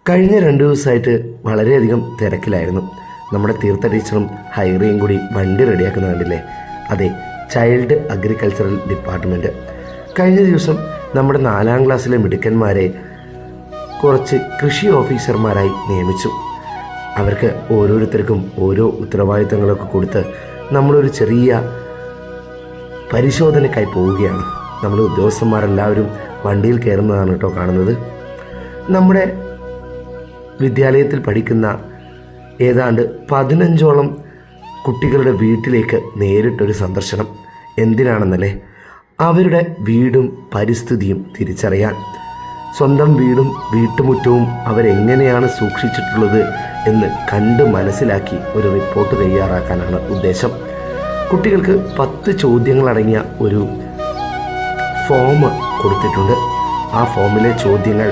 കഴിഞ്ഞ 2 ദിവസമായിട്ട് വളരെയധികം തിരക്കിലായിരുന്നു. നമ്മുടെ തീർത്ഥ ടീച്ചറും ഹൈറിയും കൂടി വണ്ടി റെഡിയാക്കുന്ന കണ്ടില്ലേ? അതെ, ചൈൽഡ് അഗ്രികൾച്ചറൽ ഡിപ്പാർട്ട്മെൻറ്റ്. കഴിഞ്ഞ ദിവസം നമ്മുടെ 4ാം ക്ലാസ്സിലെ മിടുക്കന്മാരെ കുറച്ച് കൃഷി ഓഫീസർമാരായി നിയമിച്ചു. അവർക്ക് ഓരോരുത്തർക്കും ഓരോ ഉത്തരവാദിത്തങ്ങളൊക്കെ കൊടുത്ത് നമ്മളൊരു ചെറിയ പരിശോധനയ്ക്കായി പോവുകയാണ്. നമ്മൾ ഉദ്യോഗസ്ഥന്മാരെല്ലാവരും വണ്ടിയിൽ കയറുന്നതാണ് കേട്ടോ കാണുന്നത്. നമ്മുടെ വിദ്യാലയത്തിൽ പഠിക്കുന്ന ഏതാണ്ട് 15ഓളം കുട്ടികളുടെ വീട്ടിലേക്ക് നേരിട്ടൊരു സന്ദർശനം. എന്തിനാണെന്നല്ലേ? അവരുടെ വീടും പരിസ്ഥിതിയും തിരിച്ചറിയാൻ, സ്വന്തം വീടും വീട്ടുമുറ്റവും അവരെങ്ങനെയാണ് സൂക്ഷിച്ചിട്ടുള്ളത് എന്ന് കണ്ട് മനസ്സിലാക്കി ഒരു റിപ്പോർട്ട് തയ്യാറാക്കാനാണ് ഉദ്ദേശം. കുട്ടികൾക്ക് 10 ചോദ്യങ്ങളടങ്ങിയ ഒരു ഫോം കൊടുത്തിട്ടുണ്ട്. ആ ഫോമിലെ ചോദ്യങ്ങൾ